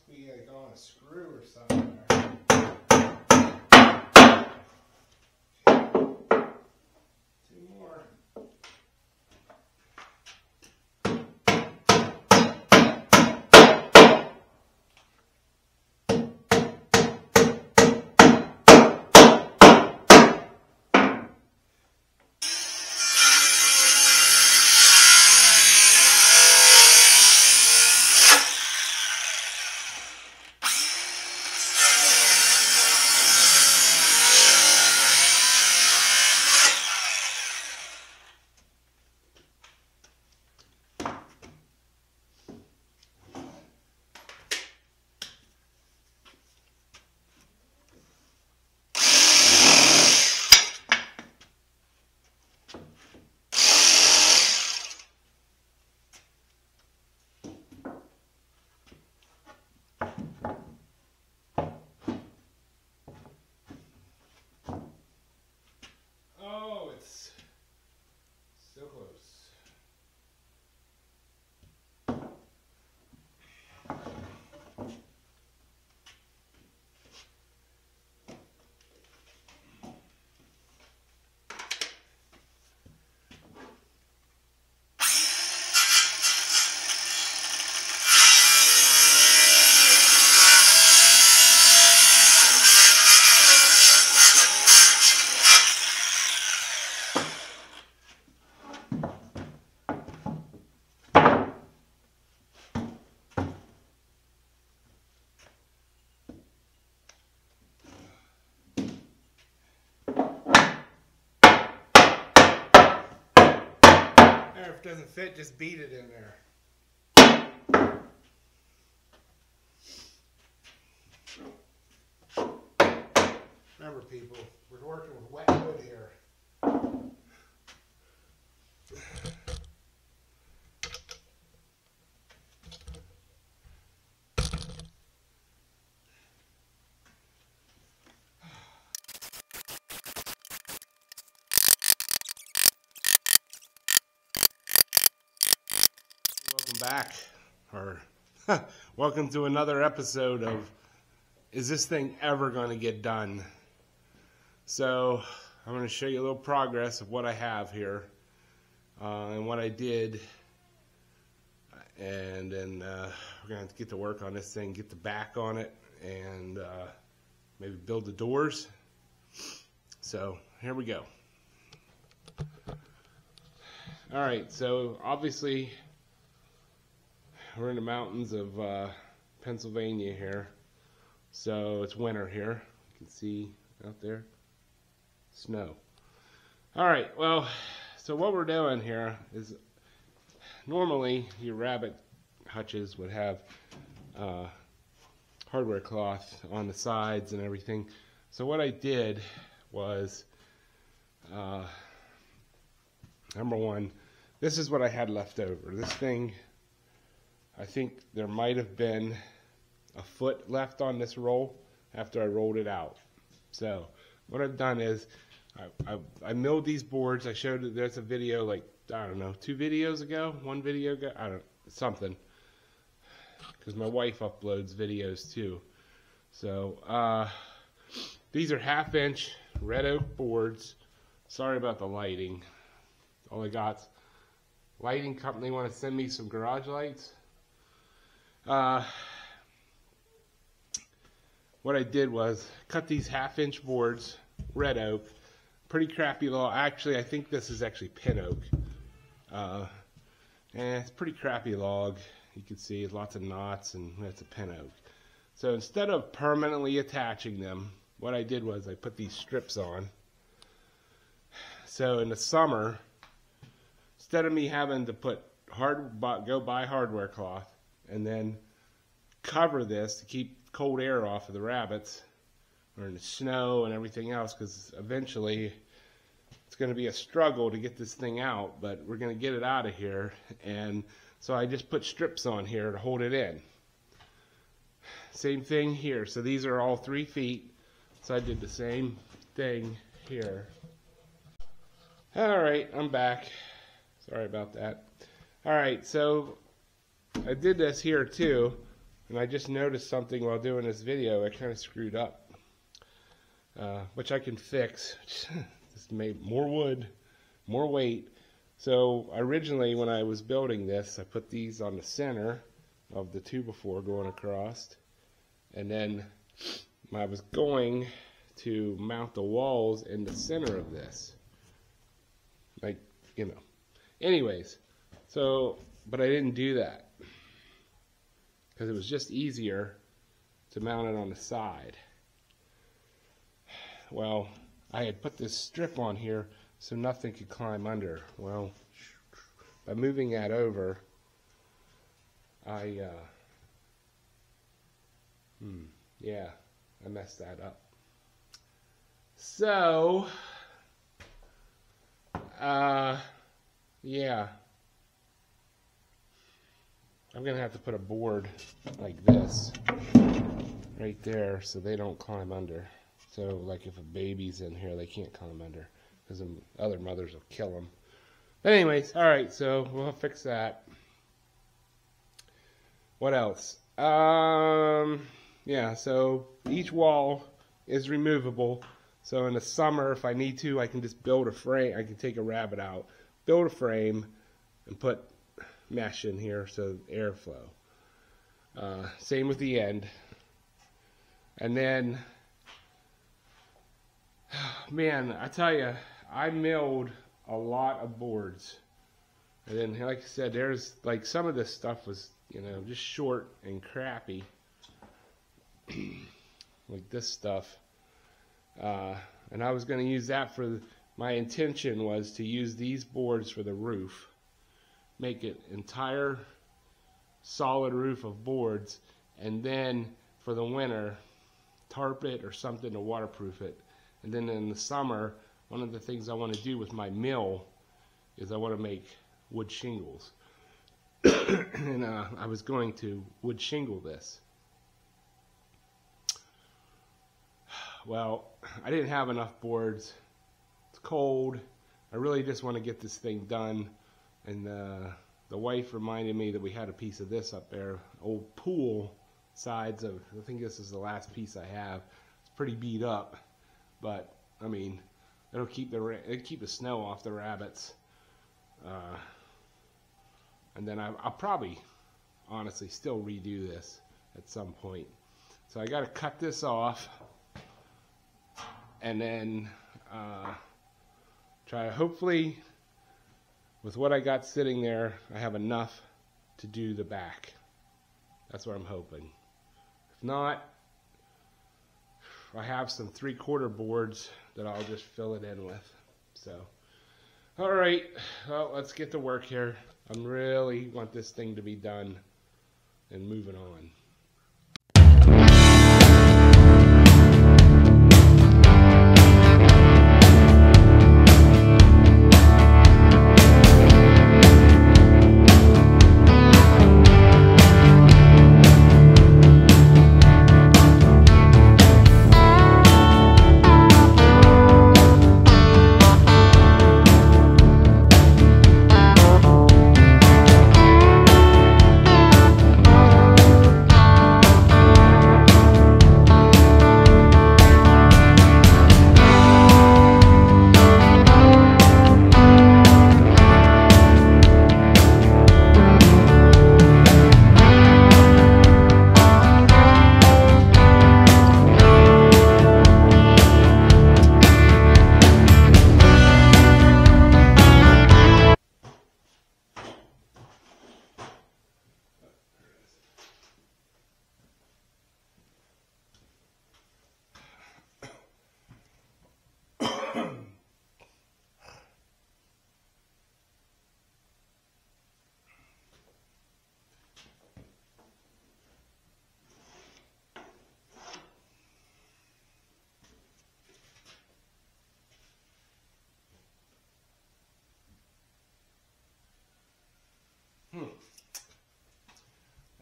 must be like on a screw or something. Two more. If it doesn't fit, just beat it in there. Remember, people, we're working with wet wood here. Welcome back, or welcome to another episode of Is This Thing Ever Going to Get Done? So I'm going to show you a little progress of what I have here and what I did, and then we're going to have to get to work on this thing, get the back on it, and maybe build the doors. So here we go. Alright, so obviously we're in the mountains of Pennsylvania here, so it's winter here. You can see out there snow. Alright, well, so what we're doing here is normally your rabbit hutches would have hardware cloth on the sides and everything. So what I did was, number one, this is what I had left over. This thing, I think there might have been a foot left on this roll after I rolled it out. So what I've done is I milled these boards. I showed it. There's a video, like, I don't know, 2 videos ago, 1 video ago, I don't know, something, because my wife uploads videos too. So these are 1/2-inch red oak boards. Sorry about the lighting. All I got's lighting company want to send me some garage lights. What I did was cut these 1/2-inch boards, red oak, pretty crappy log. Actually, I think this is actually pin oak. And it's pretty crappy log. You can see lots of knots, and that's a pin oak. So instead of permanently attaching them, what I did was I put these strips on. So in the summer, instead of me having to go buy hardware cloth and then cover this to keep cold air off of the rabbits, or in the snow and everything else, because eventually it's going to be a struggle to get this thing out, but we're going to get it out of here. And so I just put strips on here to hold it in. Same thing here. So these are all 3 feet. So I did the same thing here. Alright, I'm back. Sorry about that. Alright, so I did this here too. And I just noticed something while doing this video. I kind of screwed up, which I can fix. Just made more wood, more weight. So originally when I was building this, I put these on the center of the 2x4 going across, and then I was going to mount the walls in the center of this, like, you know. Anyways, so, but I didn't do that because it was just easier to mount it on the side. Well, I had put this strip on here so nothing could climb under. Well, by moving that over, yeah, I messed that up. So, yeah, I'm gonna have to put a board like this right there so they don't climb under. So, like if a baby's in here, they can't climb under because the other mothers will kill them. But anyways, all right, so we'll fix that. What else? Yeah, so each wall is removable. So in the summer, if I need to, I can just build a frame. I can take a rabbit out, build a frame, and put mesh in here so airflow. Same with the end. And then, man, I tell you, I milled a lot of boards. And then, like I said, there's, like, some of this stuff was, you know, just short and crappy. Like this stuff. And I was going to use that for, my intention was to use these boards for the roof. Make it entire solid roof of boards, and then for the winter, tarp it or something to waterproof it. And then in the summer, one of the things I want to do with my mill is I want to make wood shingles. And I was going to wood shingle this. Well, I didn't have enough boards. It's cold. I really just want to get this thing done. And the wife reminded me that we had a piece of this up there, old pool sides of, I think this is the last piece I have. It's pretty beat up, but I mean, it'll keep the snow off the rabbits. And then I'll probably, honestly, still redo this at some point. So I got to cut this off, and then try to, hopefully, with what I got sitting there, I have enough to do the back. That's what I'm hoping. If not, I have some 3/4 boards that I'll just fill it in with. So, all right, well, let's get to work here. I really want this thing to be done and moving on.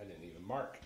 I didn't even mark.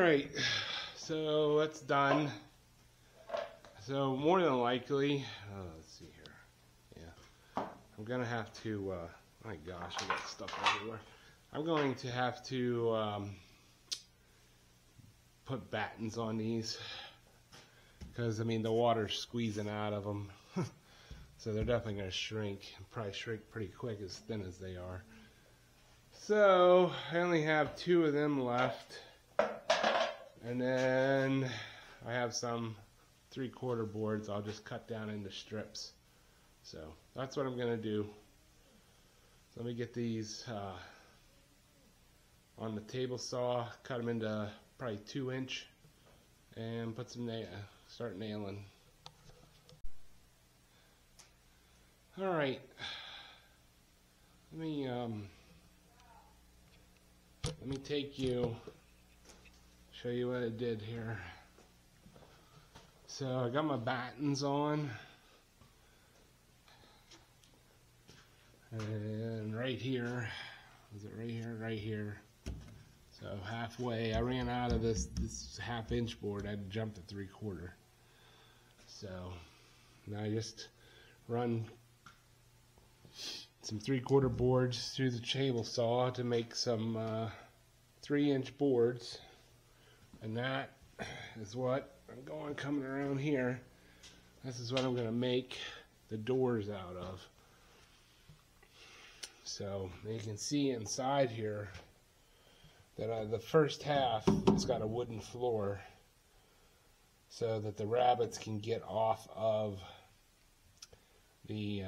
Alright, so that's done. So more than likely, let's see here. Yeah, I'm gonna have to, my gosh, I got stuff everywhere. I'm going to have to put battens on these because, I mean, the water's squeezing out of them. So they're definitely going to shrink, probably shrink pretty quick as thin as they are. So I only have 2 of them left. And then I have some 3/4 boards I'll just cut down into strips. So that's what I'm going to do. So let me get these on the table saw, cut them into probably 2-inch, and put some start nailing. All right, let me show you what I did here. So I got my battens on, and right here, is it right here? Right here. So halfway, I ran out of this 1/2-inch board. I had to jump to 3/4. So now I just run some 3/4 boards through the table saw to make some 3-inch boards, and that is what I'm coming around here. This is what I'm going to make the doors out of. So you can see inside here that the first half has got a wooden floor so that the rabbits can get off of the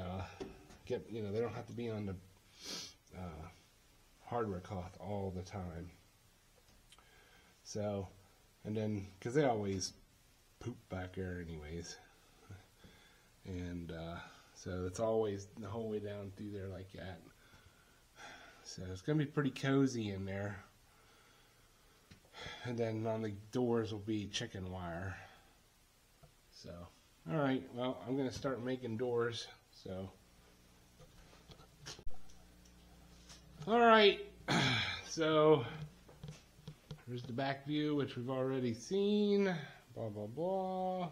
they don't have to be on the hardware cloth all the time. So, and then because they always poop back there anyways, and so it's always the whole way down through there like that. So it's gonna be pretty cozy in there. And then on the doors will be chicken wire. So, alright, well, I'm going to start making doors. So, alright, so here's the back view, which we've already seen. Blah, blah, blah.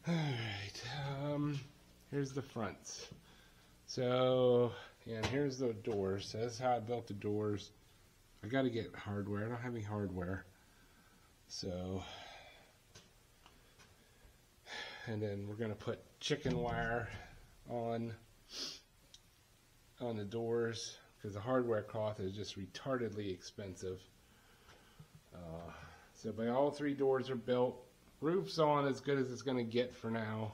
Alright, here's the fronts. So, yeah, and here's the doors. So this is how I built the doors. I got to get hardware. I don't have any hardware. So, and then we're going to put chicken wire on the doors because the hardware cloth is just retardedly expensive. So, but all 3 doors are built. Roof's on as good as it's going to get for now.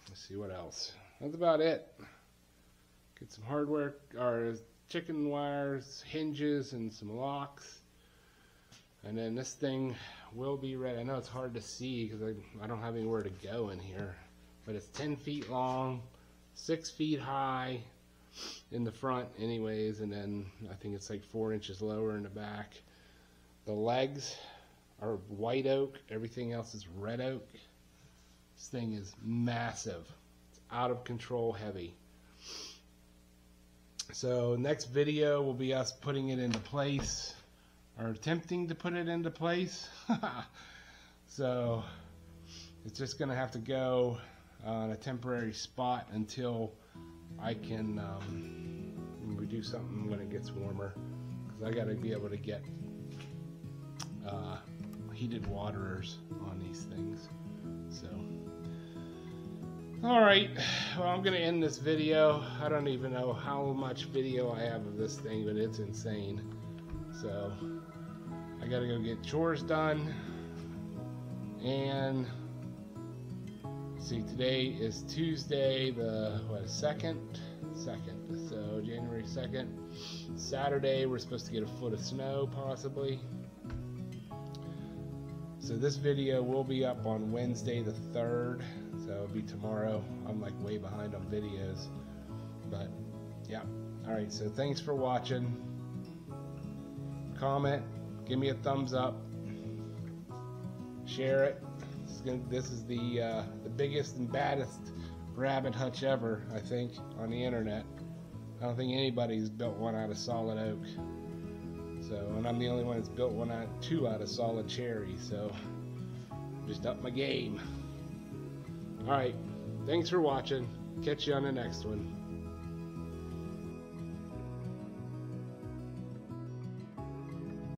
Let's see what else. That's about it. Get some hardware or chicken wires, hinges, and some locks, and then this thing will be ready. I know it's hard to see because I don't have anywhere to go in here, but it's 10 feet long, 6 feet high in the front anyways, and then I think it's like 4 inches lower in the back. The legs are white oak, everything else is red oak. This thing is massive. It's out of control heavy. So next video will be us putting it into place, or attempting to put it into place. So it's just going to have to go on a temporary spot until I can we do something when it gets warmer, because I got to be able to get heated waterers on these things. So alright, well, I'm going to end this video. I don't even know how much video I have of this thing, but it's insane. So, I got to go get chores done. And, see, today is Tuesday, the, 2nd? 2nd. So, January 2nd. Saturday, we're supposed to get a foot of snow, possibly. So, this video will be up on Wednesday the 3rd. So it'll be tomorrow. I'm like way behind on videos, but yeah. Alright, so thanks for watching. Comment, give me a thumbs up, share it. This is the biggest and baddest rabbit hutch ever, I think, on the internet. I don't think anybody's built one out of solid oak. So, and I'm the only one that's built two out of solid cherry, so just up my game. Alright, thanks for watching. Catch you on the next one.